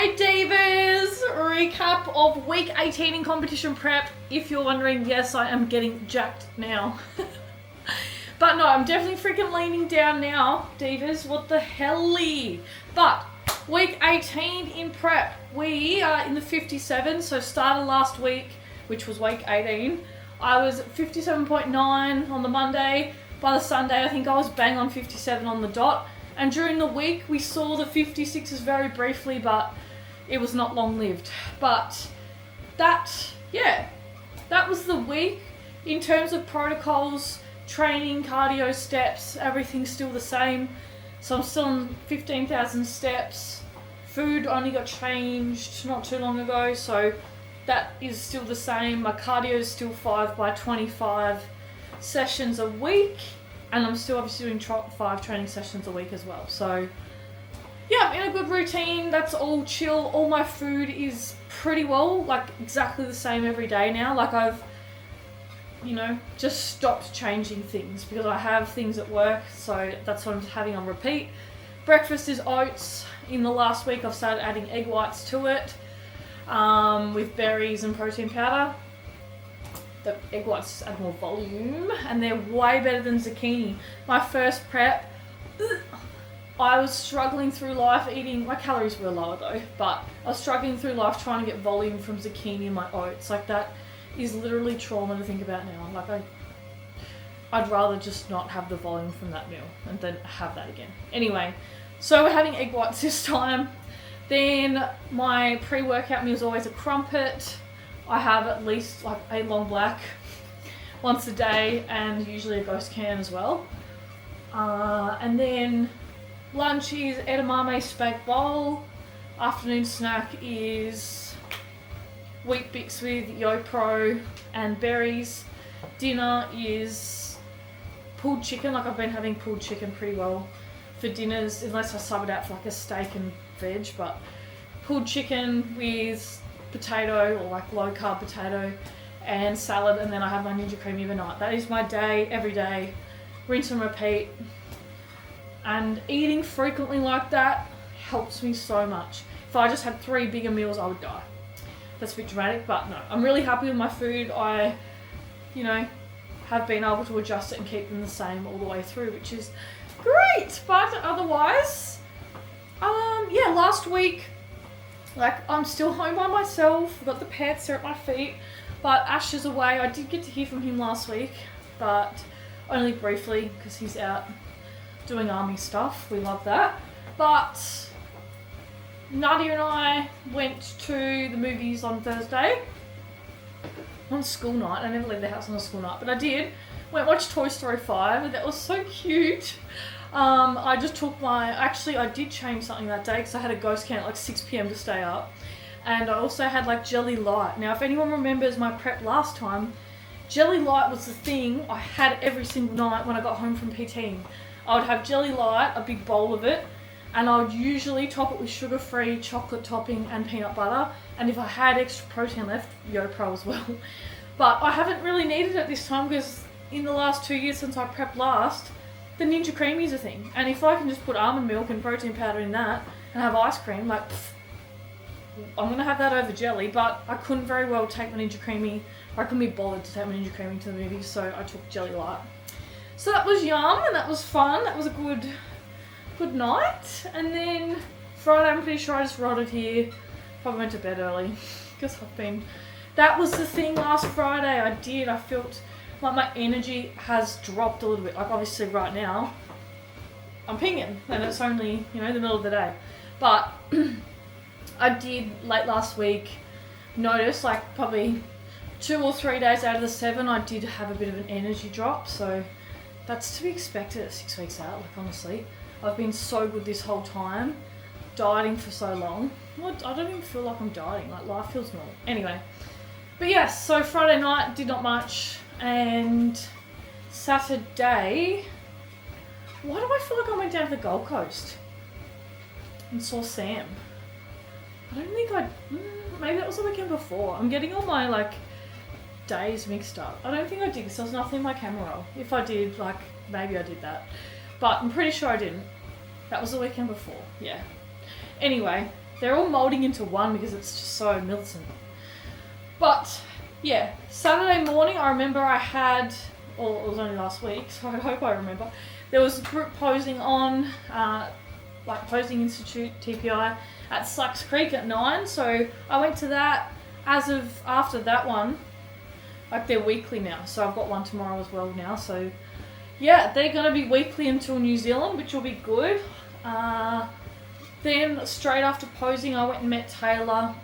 Hey Divas! Recap of week 18 in competition prep. If you're wondering, yes, I am getting jacked now. But no, I'm definitely freaking leaning down now, Divas. What the helly? But week 18 in prep, we are in the 57, so started last week, which was week 18. I was 57.9 on the Monday. By the Sunday, I think I was bang on 57 on the dot. And during the week, we saw the 56s very briefly, but it was not long-lived. But that was the week. In terms of protocols, training, cardio, steps, everything's still the same. So I'm still on 15,000 steps. Food only got changed not too long ago, so that is still the same. My cardio is still 5 by 25 sessions a week. And I'm still obviously doing 5 training sessions a week as well. So, yeah, I'm in a good routine. That's all chill. All my food is pretty well, like, exactly the same every day now. Like, I've, just stopped changing things because I have things at work. So that's what I'm having on repeat. Breakfast is oats. In the last week, I've started adding egg whites to it with berries and protein powder. The egg whites add more volume and they're way better than zucchini. My first prep, I was struggling through life eating, my calories were lower though, but I was struggling through life trying to get volume from zucchini in my oats. Like, that is literally trauma to think about now. Like, I'd rather just not have the volume from that meal and then have that again. Anyway, so we're having egg whites this time. Then my pre-workout meal is always a crumpet. I have at least like a long black once a day and usually a ghost can as well. And then lunch is edamame spag bowl. Afternoon snack is wheat bix with YoPro and berries. Dinner is pulled chicken. Like, I've been having pulled chicken pretty well for dinners, unless I sub it out for like a steak and veg, but pulled chicken with potato or like low carb potato and salad, and then I have my Ninja Creamy overnight. That is my day, every day, rinse and repeat. And eating frequently like that helps me so much. If I just had 3 bigger meals, I would die. That's a bit dramatic, but no, I'm really happy with my food. I, have been able to adjust it and keep them the same all the way through, which is great. But otherwise, last week, like, I'm still home by myself. I've got the pets, they're at my feet. But Ash is away. I did get to hear from him last week, but only briefly because he's out doing army stuff. We love that. But Nadia and I went to the movies on Thursday. On school night. I never leave the house on a school night, but I did. Went watch Toy Story 5. That was so cute. I just took I did change something that day because I had a ghost can at like 6 p.m. to stay up. And I also had like Jelly Light. Now, if anyone remembers my prep last time, Jelly Light was the thing I had every single night when I got home from PTing. I would have Jelly Light, a big bowl of it, and I would usually top it with sugar-free chocolate topping and peanut butter. And if I had extra protein left, YoPro as well. But I haven't really needed it this time because in the last 2 years since I prepped last, the Ninja Creamy is a thing. And if I can just put almond milk and protein powder in that and have ice cream, like, I'm going to have that over jelly. But I couldn't very well take my Ninja Creamy. I couldn't be bothered to take my Ninja Creamy to the movies, so I took Jelly Light. So that was yum and that was fun. That was a good night. And then Friday, I'm pretty sure I just rotted here. Probably went to bed early because that was the thing last Friday. I felt like my energy has dropped a little bit. Like, obviously right now I'm pinging and it's only, the middle of the day. But I did late last week notice, like, probably 2 or 3 days out of the 7, I did have a bit of an energy drop. So that's to be expected at 6 weeks out. Like, honestly, I've been so good this whole time, dieting for so long. I don't even feel like I'm dieting. Like, life feels normal. Anyway, but yes, so Friday night did not much. And Saturday, why do I feel like I went down to the Gold Coast and saw Sam? I don't think maybe that was the weekend before. I'm getting all my, like, days mixed up. I don't think I did because there was nothing in my camera roll. If I did, like, maybe I did that. But I'm pretty sure I didn't. That was the weekend before, yeah. Anyway, they're all moulding into one because it's just so militant. But yeah, Saturday morning I remember I had, well it was only last week, so I hope I remember, there was group posing on, like Posing Institute, TPI, at Slacks Creek at 9, so I went to that. As of after that one, like they're weekly now, so I've got one tomorrow as well now, so yeah, they're going to be weekly until New Zealand, which will be good. Then straight after posing I went and met Taylor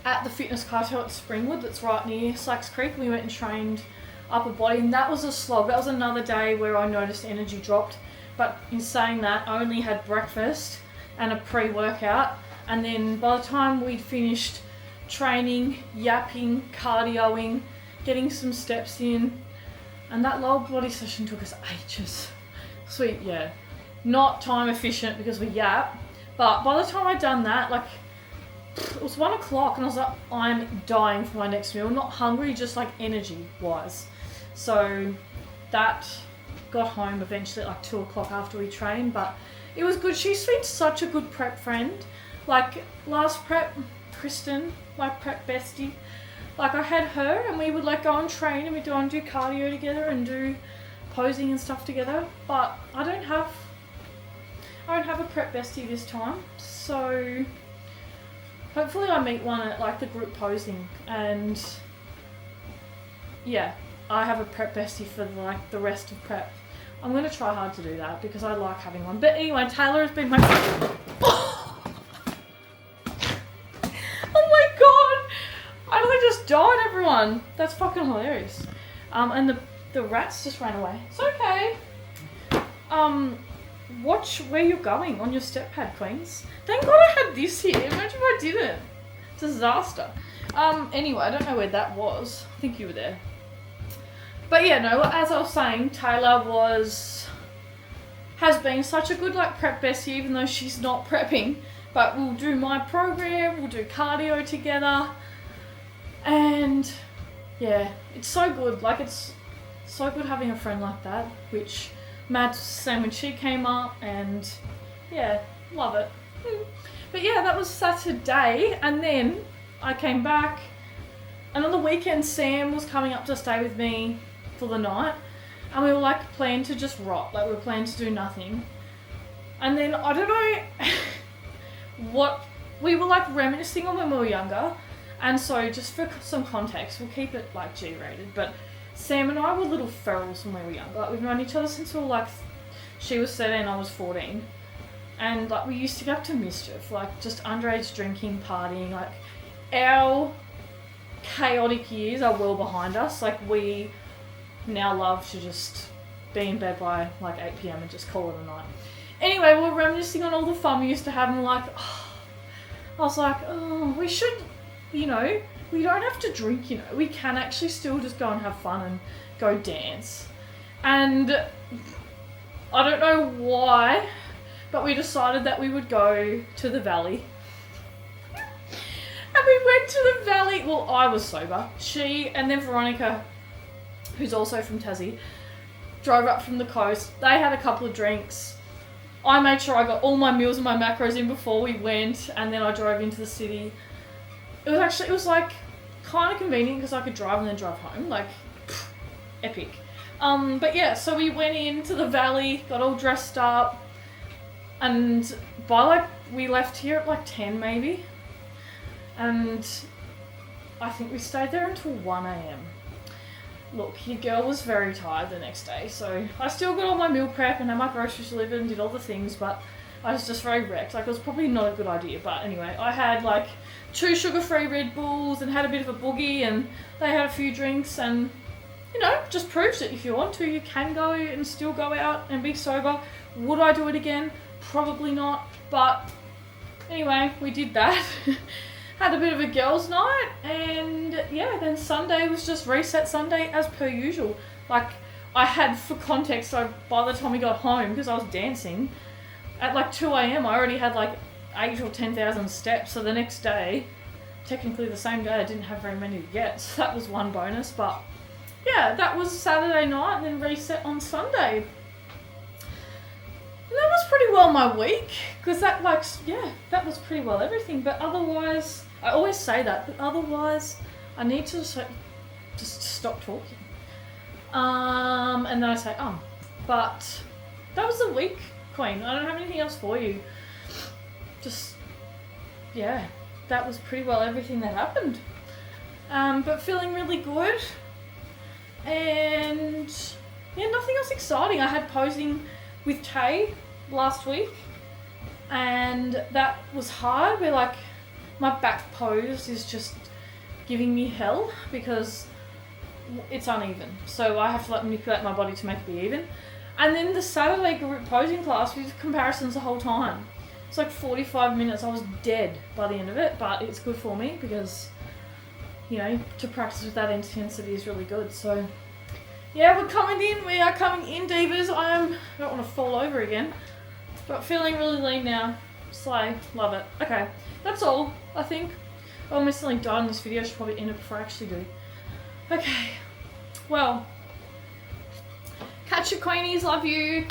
at the fitness cartel at Springwood that's right near Slacks Creek. We went and trained upper body, and that was a slog. That was another day where I noticed energy dropped, but in saying that I only had breakfast and a pre-workout, and then by the time we'd finished training, yapping, cardioing, getting some steps in, and that lower body session took us ages. Sweet, yeah. Not time efficient because we yap, but by the time I'd done that, like, it was 1 o'clock and I was like, I'm dying for my next meal. Not hungry, just like energy wise. So that got home eventually at like 2 o'clock after we trained, but it was good. She's been such a good prep friend. Like last prep, Kristen, my prep bestie, like I had her and we would like go and train and we'd go and do cardio together and do posing and stuff together, but I don't have a prep bestie this time, so hopefully I meet one at like the group posing, and yeah, I have a prep bestie for like the rest of prep. I'm going to try hard to do that because I like having one. But anyway, Taylor has been my oh my god, I just died, everyone. That's fucking hilarious. And the rats just ran away. It's okay. Watch where you're going on your step pad, Queens. Thank God I had this here. Imagine if I didn't. Disaster. Anyway, I don't know where that was. I think you were there. But yeah, no, as I was saying, Taylor has been such a good like prep bestie, even though she's not prepping. But we'll do my program, we'll do cardio together. And yeah, it's so good. Like, it's so good having a friend like that, which Matt was the same when she came up, and yeah, love it. But yeah, that was Saturday, and then I came back, and on the weekend Sam was coming up to stay with me for the night, and we were like planned to just rot, like we were planned to do nothing. And then I don't know what, we were like reminiscing on when we were younger, and so just for some context, we'll keep it like G-rated, but Sam and I were little ferals when we were younger. Like, we've known each other since we were like, she was 13, I was 14. And like, we used to get up to mischief, like just underage drinking, partying. Like, our chaotic years are well behind us. Like, we now love to just be in bed by like 8 PM and just call it a night. Anyway, we were reminiscing on all the fun we used to have, and like, I was like, oh, we should, you know, we don't have to drink, you know, we can actually still just go and have fun and go dance. And I don't know why, but we decided that we would go to the valley. And we went to the valley, well, I was sober. She, and then Veronica, who's also from Tassie, drove up from the coast. They had a couple of drinks. I made sure I got all my meals and my macros in before we went, and then I drove into the city. It was like kind of convenient because I could drive and then drive home, like epic. But yeah, so we went into the valley, got all dressed up, and by like, we left here at like 10 maybe, and I think we stayed there until 1 AM. Look, your girl was very tired the next day, so I still got all my meal prep and had my groceries delivered and did all the things, but I was just very wrecked. Like, it was probably not a good idea, but anyway, I had like 2 sugar-free Red Bulls and had a bit of a boogie, and they had a few drinks, and you know, just proves it. If you want to, you can go and still go out and be sober. Would I do it again? Probably not, but anyway, we did that. Had a bit of a girls' night, and yeah, then Sunday was just reset Sunday as per usual. Like, I had, for context, so by the time we got home, because I was dancing, at like 2 AM I already had like 8 or 10,000 steps, so the next day, technically the same day, I didn't have very many to get, so that was one bonus. But yeah, that was Saturday night, and then reset on Sunday. And that was pretty well my week, because that that was pretty well everything. But otherwise, I always say that, but otherwise I need to just stop talking. And then I say, but that was the week, Queen. I don't have anything else for you. Just, yeah, that was pretty well everything that happened. But feeling really good. And yeah, nothing else exciting. I had posing with Tay last week, and that was hard. Where like my back pose is just giving me hell because it's uneven. So I have to like manipulate my body to make it be even. And then the Saturday group posing class, we did comparisons the whole time. It's like 45 minutes. I was dead by the end of it, but it's good for me because, you know, to practice with that intensity is really good. So yeah, we're coming in. We are coming in, divas. I don't want to fall over again, but feeling really lean now. Slay, love it. Okay, that's all, I think. Oh, I'm missing like done this video. I should probably end it before I actually do. Okay, well, catch your Queenies. Love you.